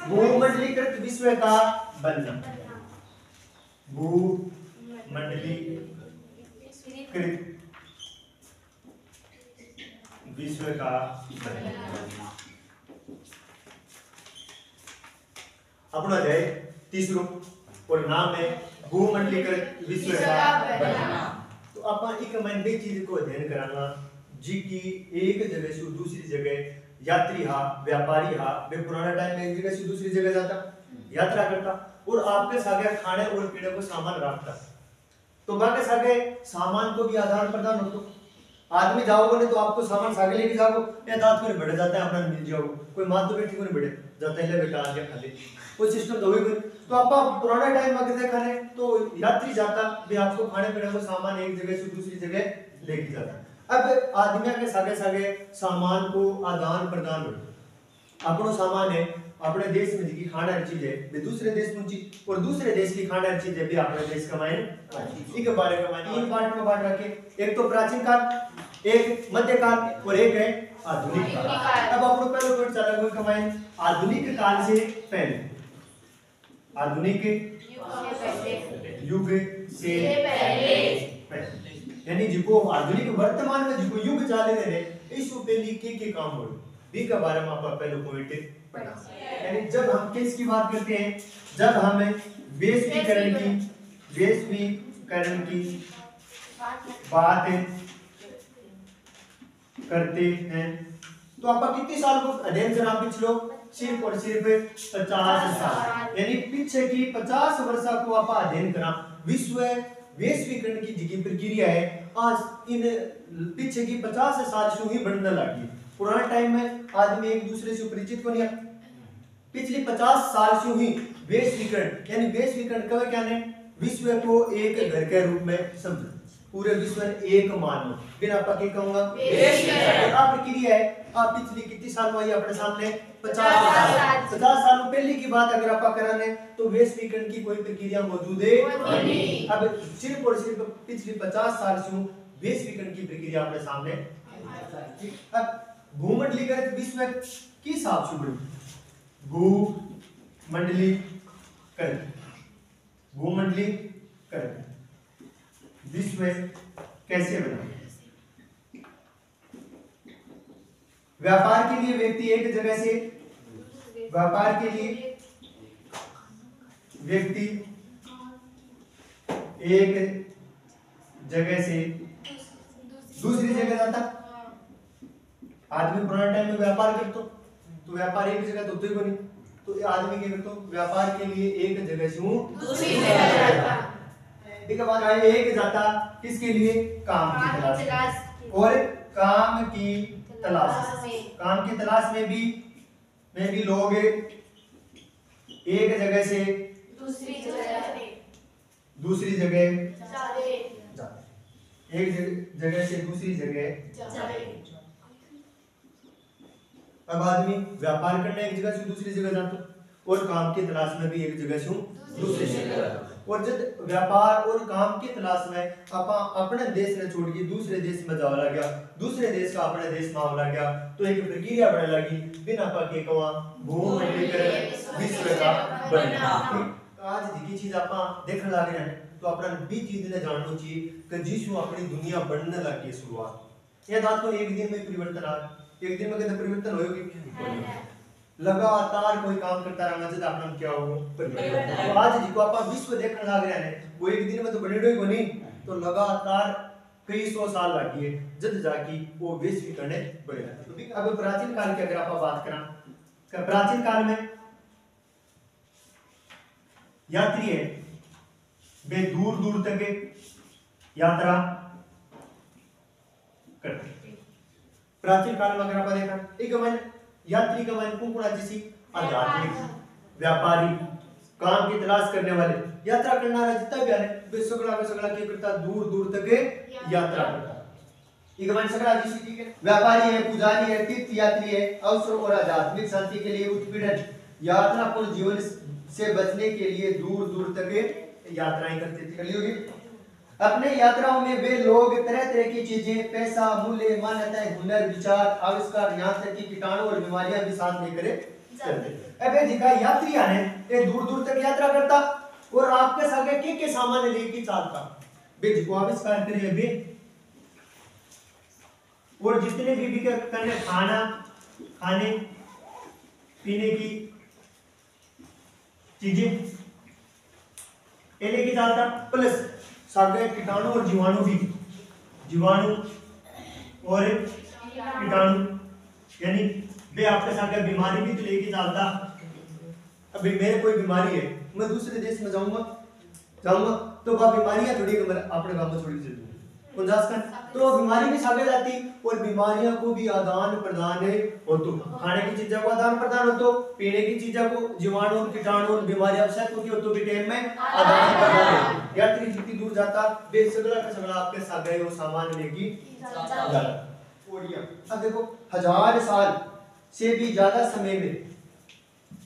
भूमंडलीकृत विश्व का बनना, भूमंडलीकृत विश्व का बनना। अपना अध्याय तीसरो और नाम है भूमंडलीकृत विश्व का बनना। तो अपन एक मन बे चीज को अध्ययन कराना जी की एक जगह से दूसरी जगह यात्री हा व्यापारी हा वे पुराना टाइम में एक जगह से दूसरी जगह जाता यात्रा करता और आपके सागे खाने और पीने को सामान रखता। तो बाकी सागे सामान को भी आदान प्रदान होता। आदमी जाओगे नहीं तो आपको सामान सागे लेके जाओ या दांत में बढ़ जाता है अपना मिल जाओ कोई मात तो बैठी को नहीं बढ़े जाता है ले बेटा आ गया खाली कोई सिस्टम तो होगा। तो आप पुराना टाइम में अगर देखा नहीं तो यात्री जाता भी आपको खाने पीने को सामान एक जगह से दूसरी जगह लेके जाता। अब आदमी के सागे सागे सामान को आदान प्रदान हो अपनो सामान है अपने देश में जी खाना चीज है वे दूसरे देश पहुंची और दूसरे देश की खाना चीज है भी अपने देश कमाए इसी के बारे में तीन पार्ट में बांट रखे एक तो प्राचीन काल एक मध्यकाल और एक है आधुनिक काल। अब अपनो पहले पॉइंट चला कोई कमाए आधुनिक काल से पहले आधुनिक युग से पहले यानी जिको आधुनिक वर्तमान में जिको युग चले रहे इस पहले के काम हो बी के बारे में आप पहले पॉइंट पढ़ा। यानी जब हम किसकी बात करते हैं जब हम वैश्वीकरण की बात करते हैं तो आप कितने साल को अध्ययन करा पिछलो सिर्फ और सिर्फ 50 साल यानी पीछे की 50 वर्ष को आप अध्ययन करा विश्व वैश्वीकरण की जिकी प्रक्रिया है आज इन पीछे की 50 साल से ही बढ़ने लगी। पुराने टाइम में आदमी एक दूसरे से परिचित को नहीं पिछले 50 साल से ही वैश्वीकरण यानी वैश्वीकरण का क्या है विश्व को एक घर के रूप में समझो पूरे विश्व एक मानो फिर आप क्या कहूंगा आप प्रक्रिया है आप पिछली कितनी साल में आई अपने सामने 50 साल पहले की बात अगर आप कराने तो वैश्वीकरण की कोई प्रक्रिया मौजूद है नहीं। अब सिर्फ और सिर्फ पिछली 50 साल से वैश्वीकरण की प्रक्रिया अपने सामने। अब भूमंडलीकृत विश्व की हिसाब से भूमंडलीकृत विश्व कैसे बना। व्यापार के लिए व्यक्ति एक जगह से दूसरी जगह जाता। आदमी पुराने टाइम में व्यापार करतो तो व्यापार एक जगह तो होता ही नहीं तो आदमी क्या करतो व्यापार के लिए एक जगह से दूसरी जगह जाता। एक बार आए एक जाता किसके लिए काम की तलाश और काम की तलाश में भी लोग एक जगह से दूसरी जगह जाते एक जगह से दूसरी जगह जाते। अब आदमी व्यापार करने एक जगह से दूसरी जगह जाता और काम की तलाश में भी एक जगह से दूसरी जगह जाता। और जब व्यापार और काम की तलाश में अपने देश ने छोड़ के दूसरे देश में जाने लगा दूसरे देश का अपने देश में आने लगा तो एक प्रक्रिया बढ़ने लगी बिना पाके कवा भूमंडलीकृत विश्व का बनना। आज जी चीज आप देखने लग रहे हैं तो अपना भी चीज ने जानना चाहिए कि जिसमें अपनी दुनिया बढ़ने लगी शुरुआत ये बात को एक दिन में परिवर्तन आ एक दिन में कितना परिवर्तन होगी लगातार कोई काम करता रहना चाहिए अपना क्या होगा परिवर्तन। तो आज जिको आप विश्व देखने लग रहे हैं वो एक दिन में तो बने को नहीं तो लगातार कई सौ साल लगी है जब जाके वो वैश्वीकरण बढ़ेगा। तो अब प्राचीन काल की अगर आप बात करें प्राचीन काल में यात्री है वे दूर दूर तक यात्रा करते। प्राचीन काल में अगर आप देखा एक मन यात्री का मन कुकुड़ा जैसी आध्यात्मिक व्यापारी काम की तलाश करने वाले यात्रा करना जितना भी आने वे सगला क्या करता दूर दूर तक यात्रा करता। एक मन सगला जैसी ठीक है व्यापारी है पुजारी है तीर्थ यात्री है अवसर और आध्यात्मिक शांति के लिए उत्पीड़न यात्रा पूर्ण जीवन से बचने के लिए दूर दूर तक यात्राएं करते थे। कलियुगी अपने यात्राओं में वे लोग तरह तरह की चीजें पैसा मूल्य मान्यताएं हुनर विचार आविष्कार यहाँ तक कि कीटाणु और बीमारियां भी साथ लेकर चलते। अबे जी का यात्री आने ये दूर दूर तक यात्रा करता और आपके साथ के सामान लेके चलता बे जी को आविष्कार करिए बे। और जितने भी करने खाना खाने पीने की चीजें ये लेके जाता प्लस सारे कीटाणु और जीवाणु भी, जीवाणु और कीटाणु यानी वे आपके साथ बीमारी भी तो लेके जाता। अभी मेरे कोई बीमारी है मैं दूसरे देश में जाऊंगा तो वह बीमारियां थोड़ी अपने गांव में छोड़ी चलती तो बीमारी भी सामने जाती और बीमारियों को भी आदान प्रदान हो तो खाने की चीजों को आदान प्रदान हो तो पीने की चीजों को जीवाणु कीटाणु बीमारियां से को हो तो भी टाइम में आदान प्रदान हो। यात्री जितनी दूर जाता वे सगला का सगला आपके साथ गए वो सामान लेके जाता। अब देखो 1000 साल से भी ज्यादा समय में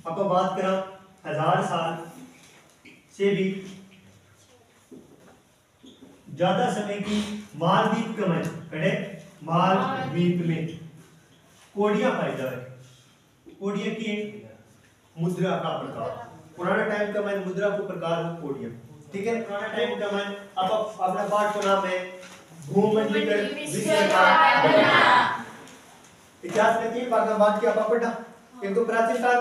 आप बात करा 1000 साल से भी ज्यादा समय की मालदीप के में कड़े मालदीप में कोडियां पाई जाए। कोडियां की मुद्रा का प्रकार पुराने टाइम का मैं मुद्रा को प्रकार हो कोडियां ठीक है। पुराने टाइम का मैं अब अपना पाठ को नाम है भूमंडलीकृत विश्व का गठन। इतिहास में 3 भाग में बात किया पढ़ा एक तो प्राचीन काल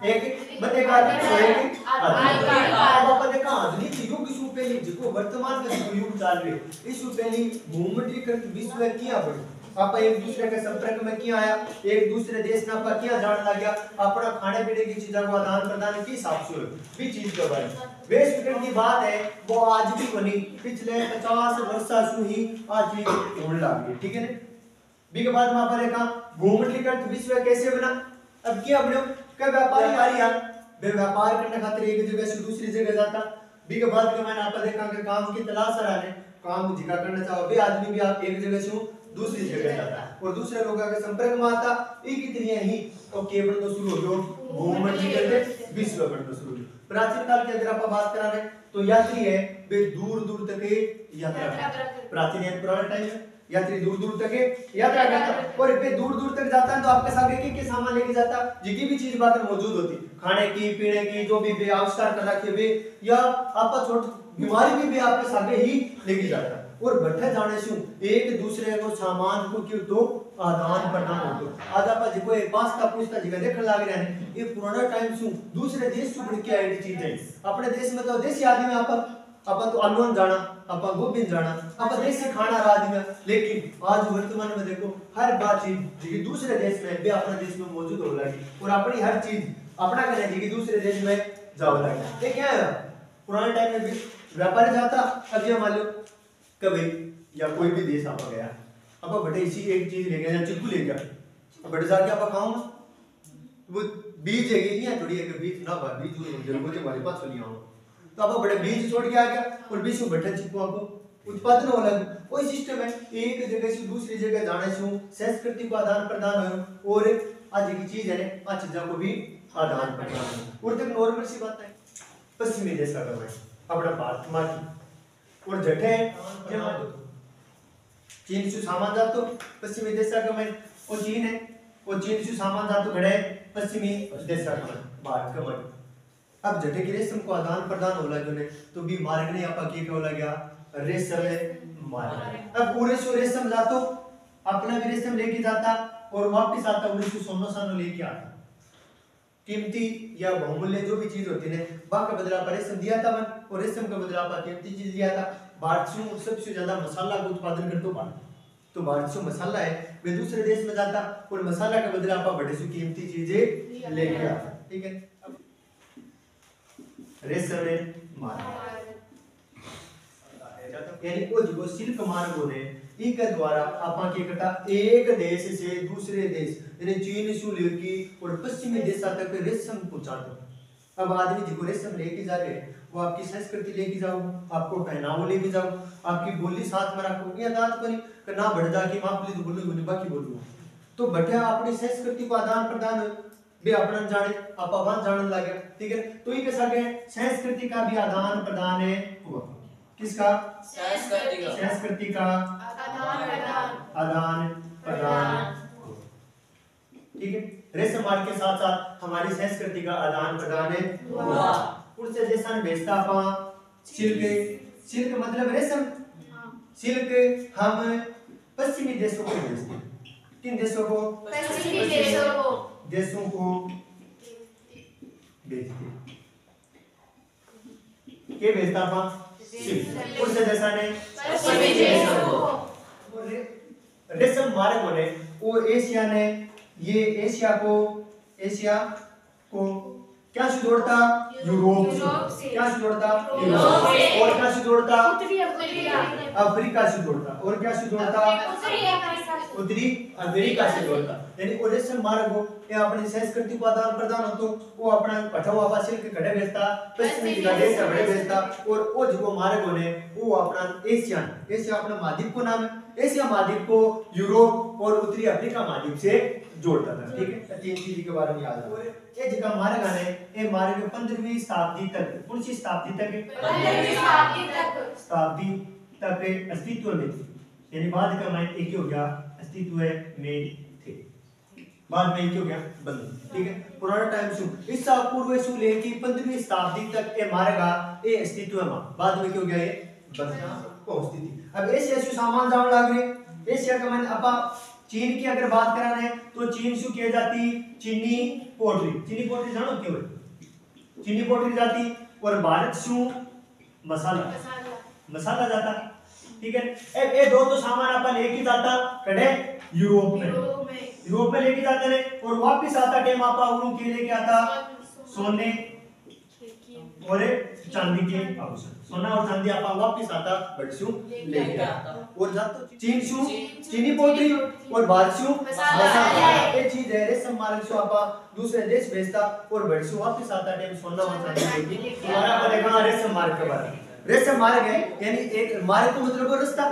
एक मध्यकाल एक आधुनिक काल। आधुनिक युग से पहले जो वर्तमान में युग चल रहे इस पहले भूमंडलीकृत विश्व किया बड़ी आप एक दूसरे के संपर्क में किया आया एक दूसरे देश में आप किया जान लग गया अपना खाने पीने की चीजों को आदान प्रदान के हिसाब से भी चीज के बारे में वेस्ट की बात है वो आज भी बनी पिछले 50 वर्षों से ही आज भी होने लगी ठीक है। बी के बाद में आप देखा भूमंडलीकृत विश्व कैसे बना। अब क्या बनो कई व्यापारी आ रही वे व्यापार करने खातिर एक जगह से दूसरी जगह जाता। बी के बाद में मैंने आप देखा कि काम की तलाश रहने काम जिका करना चाहो वे आदमी भी आप एक जगह से दूसरी जगह जाता और दूसरे लोगों के संपर्क में आता एक ही तरह ही तो केवल तो शुरू हो गयो भूमंडलीकृत विश्व बनना शुरू हो। प्राचीन काल की अगर आप बात करा रहे तो यात्री है वे दूर दूर तक यात्रा प्राचीन पुराने टाइम में यात्री दूर दूर तक यात्रा करता और वे दूर दूर तक जाता है तो आपके साथ के सामान लेके जाता जितनी भी चीज बात मौजूद होती खाने की पीने की जो भी आविष्कार कर रखे वे या आपका छोट बीमारी भी आपके साथ ही लेके जाता और बैठे जाने से एक दूसरे को सामान को क्यों तो आदान प्रदान होतो। आज आप जी कोई पास्ता पूछता जगह देखने लग रहे हैं ये पुराना टाइम से दूसरे देश से बढ़ के आई चीज है। अपने देश में तो देसी आदमी अपन तो अनवन जाना अपन गोविंद जाना अपन देसी खाना आदमी लेकिन आज वर्तमान में देखो हर बात चीज जी दूसरे देश में भी अपने देश में मौजूद हो लगी और अपनी हर चीज अपना करने जी दूसरे देश में जाओ लगी। ये क्या है पुराने टाइम में भी व्यापारी जाता अब ये मान लो कभी या कोई भी देश आप गया अब बटे इसी एक चीज ले गया चिक्कू ले गया अब बटे जाके आप खाऊंगा वो बीज है ये थोड़ी है कि बीज ना बा बीज मुझे हमारे पास सुनी आओ तो आप बड़े बीज छोड़ के आ गया और बीज में बटे चिक्कू आपको उत्पादन हो लगा। कोई सिस्टम है एक जगह से दूसरी जगह जाने से संस्कृति को आदान प्रदान हो और आज की चीज है आज चीजों को भी आदान प्रदान हो। और तक नॉर्मल सी बात है पश्चिमी देश का है अपना भारत माटी और जठे चीन से सामान जातो पश्चिमी देश का में और चीन है और चीन से सामान जातो घड़े पश्चिमी देश का में भारत का में अब जटे के रेशम को आदान प्रदान होला जो ने तो भी मार्ग ने आपा की होला गया रेशम मार्ग। अब पूरे सो रेशम जातो अपना भी रेशम लेके जाता और वापस आता पूरे सो सोना सानो लेके आता कीमती या बहुमूल्य जो भी चीज होती है बाका बदला पर रेशम दिया था मन और रेशम का बदला पर कीमती चीज दिया था। भारत से सबसे ज्यादा मसाला का उत्पादन करते हो भारत तो भारत से मसाला है वे दूसरे देश में जाता और मसाला का बदला आप बड़े से कीमती चीजें लेके आता ठीक है। रेशम मार्ग यानी वो जो शिल्प मार्ग होने एक द्वारा आपा के कटा एक देश से दूसरे देश यानी चीन से लेके और पश्चिमी देशों तक रेशम पहुंचाते। अब आदमी जी को रेशम लेके जा रहे वो आपकी संस्कृति लेके जाओ आपको पहनावा लेके जाओ आपकी बोली साथ में रखो ये दांत पर ना बढ़ जा के माप ली तो बोलूंगी बाकी बोलूंगा तो बैठा अपनी संस्कृति को आदान प्रदान भी अपना जाने अपन जानने लगे ठीक है। तो ये कैसा है संस्कृति का भी आदान प्रदान है हुआ किसका संस्कृति का आदान प्रदान ठीक है। रेशम मार्ग के साथ साथ हमारी संस्कृति का आदान प्रदान है हुआ। उनसे जैसा बेचता पा सिल्क, सिल्क मतलब रेशम, सिल्क हम पश्चिमी देशों को भेजते हैं। किन देशों को? पश्चिमी देशों को भेजते हैं। के भेजता पा सिल्क, उनसे जैसा ने पश्चिमी देशों को। रेशम मार्ग ने वो एशिया ने, ये एशिया को क्या से जोड़ता? यूरोप से। क्या से जोड़ता? यूरोप से। और क्या से जोड़ता? अफ्रीका से जोड़ता। और क्या से जोड़ता? उत्तरी अमेरिका से जोड़ता। यानी वो रेशम मार्ग हो या अपनी संस्कृति को आदान प्रदान हो तो वो अपना पठावा हुआ सिल्क कड़े भेजता, पश्चिमी देश से बड़े भेजता। और वो जो मार्ग ने वो अपना एशिया अपना महाद्वीप को नाम है, एशिया महाद्वीप को यूरोप और उत्तरी अफ्रीका महाद्वीप से जोड़ता था। ठीक है, तीन चीज के बारे में याद रखो। ये जगह मार्ग आने ये मार्ग 15वीं शताब्दी तक, कौन सी शताब्दी तक? 15वीं शताब्दी तक अस्तित्व में थी। यानी बाद का माइन एक ही हो गया अस्तित्व में थे, बाद में एक ही हो गया बंद। ठीक है, पुराना टाइम से ईसा पूर्व से लेके 15वीं शताब्दी तक ये मार्ग ये अस्तित्व में, बाद में क्या हो गया ये बंद पहुंचती थी। अब एशिया से सामान जान लग रहे, एशिया का माइन अब चीन की अगर बात कराना है तो चीन से किया जाती चीनी पोट्री जानो क्यों है? चीनी पोट्री जाती। और भारत से मसाला जाता। ठीक है, ये दो तो सामान अपन एक ही जाता कड़े यूरोप में लेके जाते रहे। और वापस आता टाइम आपा उन के लेके आता सोने और चांदी के आभूषण, सोना और चांदी आपा वापस आता बटसू लेके आता। और जातो चीनी पोट्री और भारतसू मसाला। ये चीज है रेशम मार्ग से आपा दूसरे देश भेजता और बटसू वापस आता टाइम सोना और चांदी लेके। हमारा बनेगा रेशम मार्ग के बारे में। रेशम मार्ग है यानी एक मार्ग को मतलब रास्ता,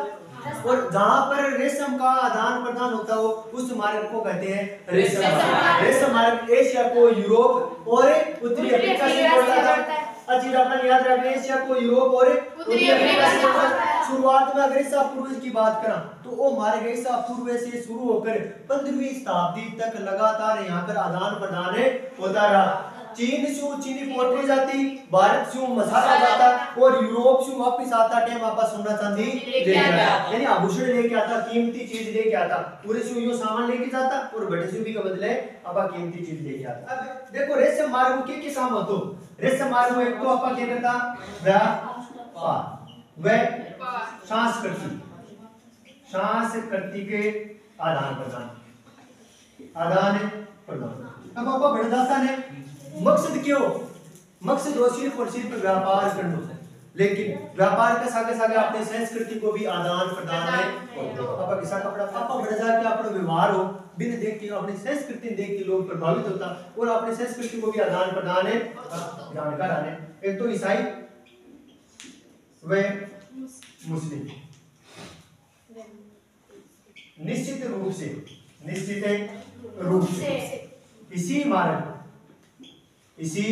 और जहां पर रेशम का आदान प्रदान होता हो उस मार्ग को कहते हैं रेशम मार्ग। रेशम मार्ग एशिया को यूरोप और उत्तरी अफ्रीका से जोड़ता था। अजीब अपना याद रखना, एशिया को यूरोप और उत्तरी अफ्रीका से जोड़ता। शुरुआत में अगर ईसा पूर्व की बात करें तो वो मार्ग ईसा पूर्व से शुरू होकर 15वीं शताब्दी तक लगातार यहाँ पर आदान प्रदान होता रहा। चीन से चीनी पोट्री जाती, भारत से मसाला जाता और यूरोप से वापस आता टाइम आपा सोना चांदी लेके आता, यानी आभूषण लेके आता, कीमती चीज लेके आता। पूरे से यो सामान लेके जाता और बड़े से भी का बदले आपा कीमती चीज लेके आता। अब देखो रेशम मार्ग के काम होतो। रेशम मार्ग में एक तो आपा क्या करता व्यापार, वह सांस्कृति के आदान प्रदान। अब आपा बढ़ जाता है मकसद क्यों? मकसद वो सिर्फ और सिर्फ व्यापार करना है, लेकिन व्यापार के साथ साथ अपने संस्कृति को भी आदान प्रदान है। पापा किसा कपड़ा पापा बढ़ जाके अपना व्यवहार हो बिन देख के अपनी संस्कृति देख के लोग प्रभावित होता और अपनी संस्कृति को भी आदान प्रदान है जानकार आने। एक तो ईसाई व मुस्लिम निश्चित रूप से इसी मार्ग से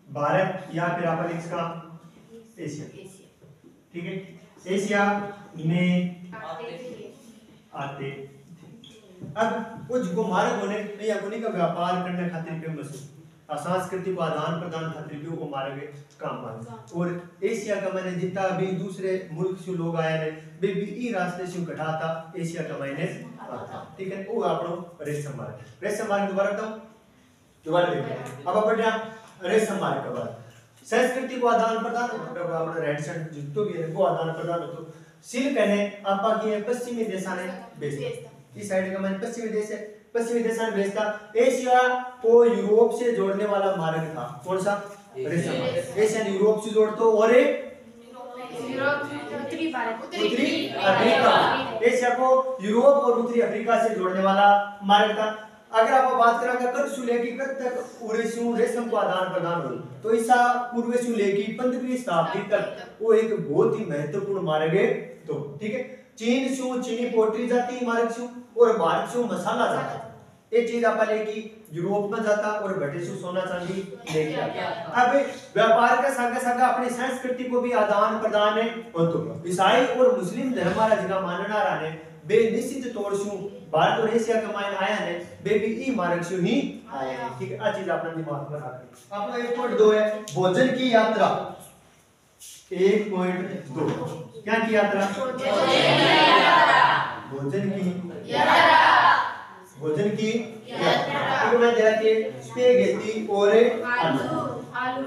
भारत या फिर अपन इसका एशिया, ठीक है, एशिया में आते। अब कुछ को मार्ग होने या कोनी का व्यापार करने खातिर के मसूद सांस्कृतिक आदान प्रदान खातिर भी वो मार्ग काम आए। और एशिया का मैंने जितना भी दूसरे मुल्क से लोग आए ने वे भी ई रास्ते से घटाता एशिया का मैंने आता। ठीक है, वो आपनो रेशम मार्ग दोबारा देखते। अब अपन रेशम मार्ग के बाद संस्कृति को आदान प्रदान अपना रहन सहन जितो भी है वो आदान प्रदान होतो। सिल्क ने आपा की पश्चिमी देशा ने बेचता, इस साइड का मैंने पश्चिमी देश है, पश्चिमी देशा ने बेचता। एशिया को यूरोप से जोड़ने वाला मार्ग था कौन सा? रेशम मार्ग। एशिया यूरोप से जोड़तो और उत्तरी अफ्रीका, एशिया को यूरोप और उत्तरी अफ्रीका से जोड़ने वाला मार्ग था। अगर आप बात करेंगे कब से लेके कब तक पूरे रेशम को आदान प्रदान हो तो ईसा पूर्व से लेके 15वीं शताब्दी तक वो एक बहुत ही महत्वपूर्ण मार्ग है। तो ठीक है, चीन से चीनी पोट्री जाती मार्ग से और भारत से मसाला जाता। एक चीज आप लेके यूरोप में जाता और बटे से सोना चांदी लेके आता। अब व्यापार का संग संग अपनी संस्कृति को भी आदान प्रदान होतो। ईसाई और मुस्लिम धर्म वाला जगह मानना रहा बे निश्चित तौर से भारत और एशिया का मायने आया ने बे भी ई मार्ग से ही आया है। ठीक है, आ चीज अपना दिमाग में रखना। अपना 1.2 है भोजन की यात्रा। 1.2 क्या की यात्रा? भोजन की यात्रा। भोजन की यात्रा। एक मैं जरा के स्पेगेटी और आलू।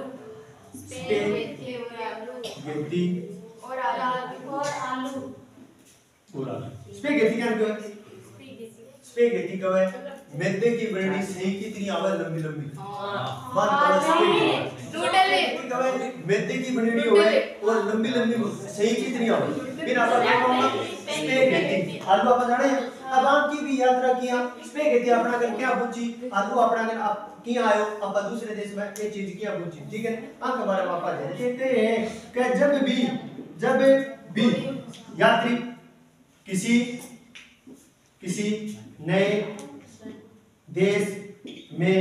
स्पेगेटी और आलू। पूरा स्पेगेटी क्या है? स्पेगेटी का है मैदे की बनी सही कितनी आवाज लंबी लंबी बात करो। स्पेगेटी नूडल मैदे की बनी हुई है और लंबी लंबी सही कितनी आवाज फिर आप क्या कहूंगा? स्पेगेटी। आलू आप जाने अब आपकी भी यात्रा किया स्पेगेटी अपना कर क्या पूछी? आलू अपना कर आप किया आयो आप दूसरे देश में ये चीज क्या पूछी? ठीक है, आंख बारे में आप कहते हैं कि जब भी यात्री किसी नए देश में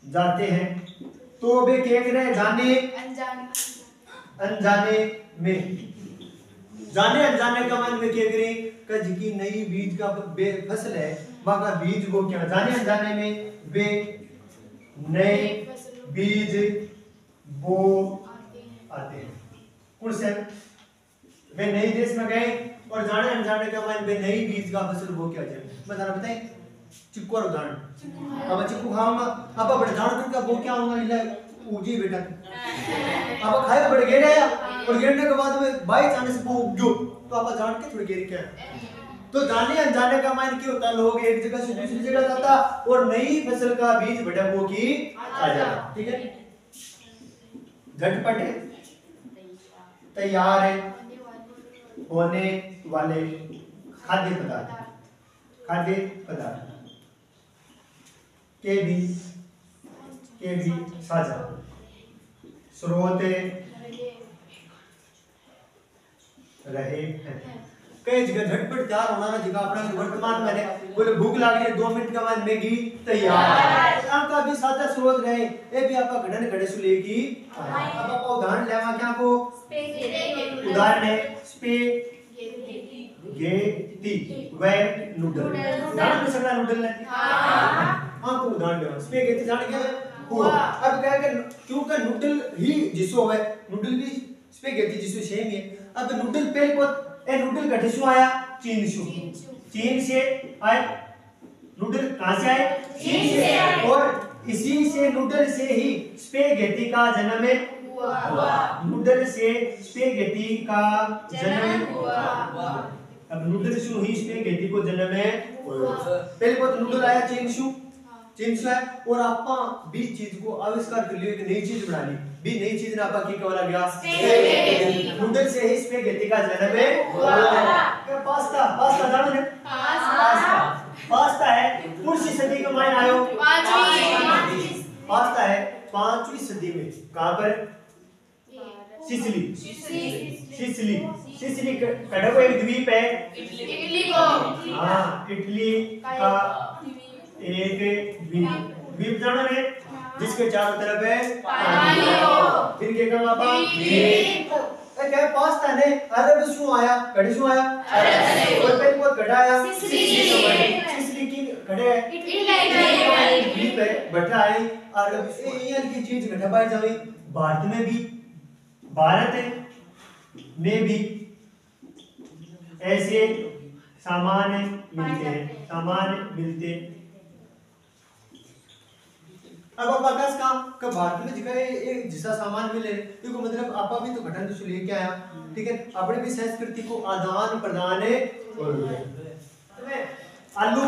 जाते हैं तो वे क्या करें? जाने अनजाने का मन में क्या करें? कज की नई बीज का फसल है वहां बीज को क्या जाने अनजाने में वे नए बीज बो आते हैं। कौन से वे नए देश में गए और जाने अनजाने का मन वे नई बीज का फसल बो क्या जाए। मैं जरा बताएं चिक्कू और उदाहरण। अब चिक्कू खाऊंगा अब बड़े जान का बो क्या होगा? इला उजी बेटा अब खाए बड़े गिर आया और गिरने के बाद में बाई चांस वो उगो तो आप जान के थोड़ी गिर क्या तो जाने अनजाने का मान क्या होता? लोग एक जगह से दूसरी जगह जाता और नई फसल का बीज बेटा वो की आ जाता। ठीक है, झटपट तैयार होने वाले खाद्य पदार्थ के भी साझा स्रोत रहे हैं। कई जगह झटपट तैयार होना ना जगह अपना वर्तमान में बोले भूख लग रही है 2 मिनट के बाद मैगी तैयार। आपका भी साझा स्रोत रहे ये भी आपका घड़न घड़े से लेके अब आपका उदाहरण लेवा क्या को? उदाहरण है स्पेगेटी वे नूडल। जान नहीं सकता नूडल ने हां को उदाहरण लेवा स्पेगेटी जान क्या है हुआ। अब क्या है क्योंकि नूडल ही जिसो है नूडल भी स्पेगेटी जिसो सेम है। अब नूडल पहले को ए नूडल कठे से आया? चीन से आए। नूडल कहां से आए? चीन से। और इसी से नूडल से ही स्पेगेटी का जन्म हुआ। नूडल से स्पेगेटी का जन्म हुआ। अब नूडल से ही स्पेगेटी को जन्म है। पहले को नूडल आया चीन से है और आपा भी चीज को आविष्कार कर लियो एक नई चीज बना ली भी नई चीज ने आपा की कवला गया नूडल से ही स्पेगेटी का जन्म है हुआ। पास्ता जानो ने पास्ता है कौन सी सदी का मायने आयो? 5वीं। पास्ता है 5वीं सदी में कहां पर? सिसिली कड़ा को एक द्वीप है इटली को। हां इटली का एक द्वीप जानो ने जिसके चारों तरफ है पानी हो। फिर क्या कहा पापा? द्वीप। क्या पास्ता ने अरब से आया कड़े से आया अरब से और पहले बहुत कड़ा आया सिसिली की कड़े है द्वीप है बैठा है अरब एशियन की चीज घटा पाई जावे। भारत में भी ऐसे सामान मिलते अब आप आकाश का कब भारत में जगह एक जिसा सामान मिले देखो मतलब आपा भी तो घटन से लेके आया। ठीक है, अपने भी संस्कृति को आदान प्रदान है। और आलू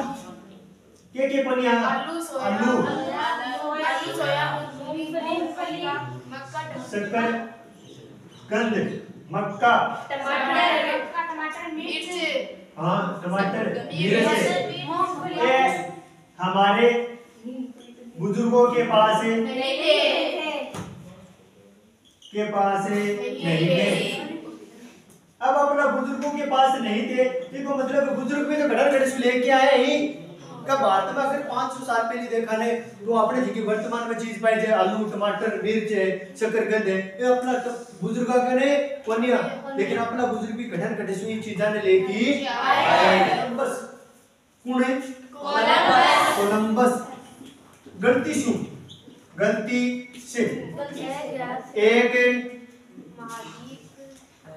के पानी आया? आलू सोया मूंगफली शक्कर कंद मक्का टमाटर मिर्च। हाँ टमाटर मिर्च ये हमारे बुजुर्गों के पास नहीं थे। अब अपना बुजुर्गों के पास नहीं थे देखो मतलब बुजुर्ग भी तो घड़ा घड़े से लेके आए ही का भारत में अगर 500 साल पहले देखा ने तो अपने जी की वर्तमान में चीज पाई जाए आलू टमाटर मिर्च है शकरकंद है ये अपना बुजुर्ग ने कोनिया लेकिन अपना बुजुर्ग भी घटन घटे सुई चीजा ने लेके आए बस कौन है कोलंबस गलती शू गलती से एक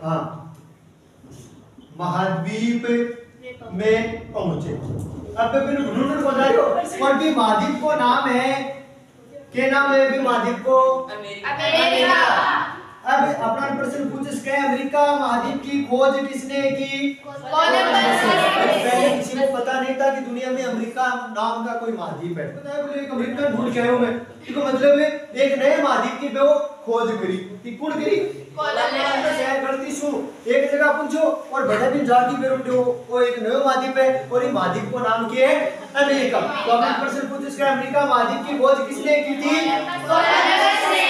हाँ महाद्वीप में पहुंचे। अब फिर ढूंढने को जा रहे हो और भी महाद्वीप को नाम है क्या नाम है भी महाद्वीप को अमेरिका। अब अपना प्रश्न पूछ सके अमेरिका महाद्वीप की खोज किसने की कोलंबस ने। पहले किसी को पता नहीं था कि दुनिया में अमेरिका नाम का कोई महाद्वीप है पता है बोले एक अमेरिका ढूंढ के आया हूं मैं इसको मतलब है एक नए महाद्वीप की वो खोज करी कि कौन करी कोलंबस है गलती सु एक जगह पूछो और बड़े दिन जाके फिर उठो वो एक नया महाद्वीप है और ये महाद्वीप को नाम क्या है अमेरिका। तो अपना प्रश्न पूछ सके अमेरिका महाद्वीप की खोज किसने की थी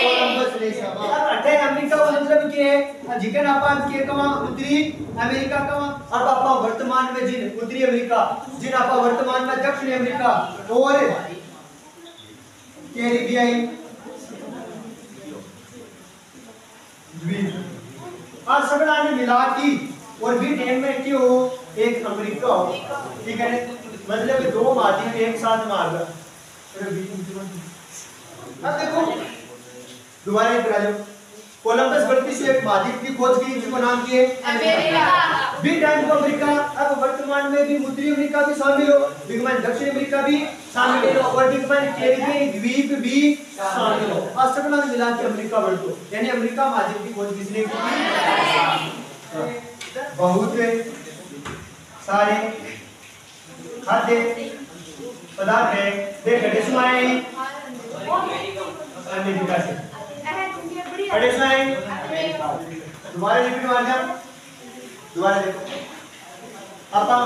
कोलंबस ने। अब अठे अमेरिका का मतलब क्या है जिकन अपन के कमा उत्तरी अमेरिका कमा अब अपन वर्तमान में जिन उत्तरी अमेरिका जिन अपन वर्तमान में दक्षिण अमेरिका और कैरिबियन द्वीप आज सगड़ा ने मिला की और भी टाइम में क्यों एक अमेरिका हो ठीक है मतलब दो महाद्वीप एक साथ मार गया। अब देखो दोबारा एक करा लो कोलंबस गलती से एक महाद्वीप की खोज की जिसको नाम किए अमेरिका बी टाइम को अमेरिका अब वर्तमान में भी उत्तरी अमेरिका भी शामिल हो बिगमैन दक्षिण अमेरिका भी शामिल हो और बिगमैन कैरिबियन द्वीप भी शामिल हो आज सगड़ा ने मिला के अमेरिका बढ़तो यानी अमेरिका महाद्वीप की खोज किसने की। बहुत सारे खाद्य पदार्थ है देख घटेशुआएं अमेरिका से घटेशुआएं दोबारा रिपीट मार जा दोबारा देखो अपन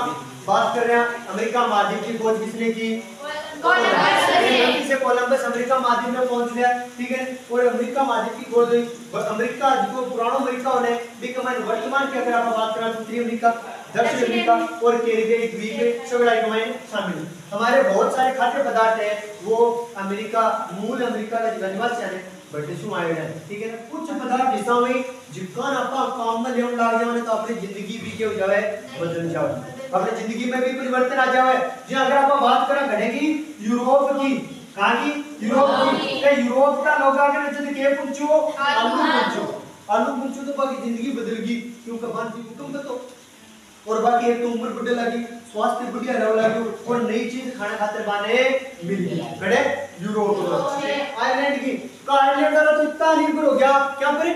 बात कर रहे हैं अमेरिका महाद्वीप की खोज किसने की कोलंबस से कोलंबस अमेरिका महाद्वीप में पहुंच गया ठीक है और अमेरिका महाद्वीप की खोज हुई अमेरिका जो पुराना अमेरिका होने बिकमन वर्तमान की अगर आप बात करें तो उत्तरी अमेरिका दक्षिण अमेरिका और कैरिबियन द्वीप सगड़ा में शामिल हमारे बहुत सारे खाद्य पदार्थ है वो अमेरिका मूल अमेरिका का निवासी है बटेसु आए हैं ठीक है ना कुछ पदार्थ ऐसा हुई जिनका आपका काम में लेवन लाग जावे तो अपनी जिंदगी भी क्या हो जावे बदल जावे अपनी जिंदगी में भी परिवर्तन आ जावे जी अगर आप बात करें घड़ेगी यूरोप की कहां की यूरोप की ए यूरोप का लोग आके जद के पूछो आलू पूछो तो बाकी जिंदगी बदल गई क्यों का बात तुम तो और बाकी एक तो उम्र बढ़ने लगी स्वास्थ्य बढ़िया रहने लगी और नई चीज खाना खाते बाने मिल गई कड़े यूरोप आयरलैंड की का आयरलैंड का तो इतना निर्भर हो गया क्या पर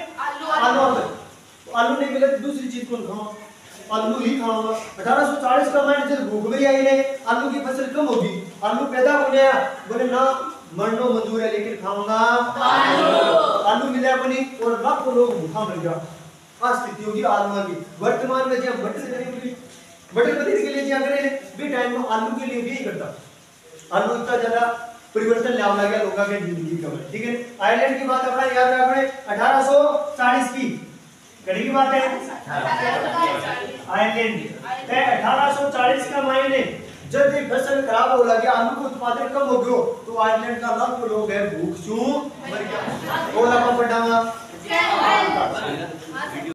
आलू नहीं मिले तो दूसरी चीज कौन खाओ आलू ही खाऊंगा 1840 का मैंने जब भूखमरी आई ने आलू की फसल कम होगी आलू पैदा हो गया बोले ना मरनो मंजूर है लेकिन खाऊंगा आलू मिला बनी और लाखों लोग भूखा मर गया आज स्थिति होगी आलू की वर्तमान में जब बटर करेंगे बटर खरीदने के लिए क्या करें भी टाइम में आलू के लिए भी करता आलू इतना ज्यादा परिवर्तन लाने लगा लोगों के जिंदगी का ठीक है। आयरलैंड की बात अपना याद रखना 1840 की कड़ी की बात है आयरलैंड 1840 का महीने जब ये फसल खराब हो लगे आलू का उत्पादन कम हो गयो तो आयरलैंड का लाखों लोग है भूख चूं मर गया और लगा पड़ावा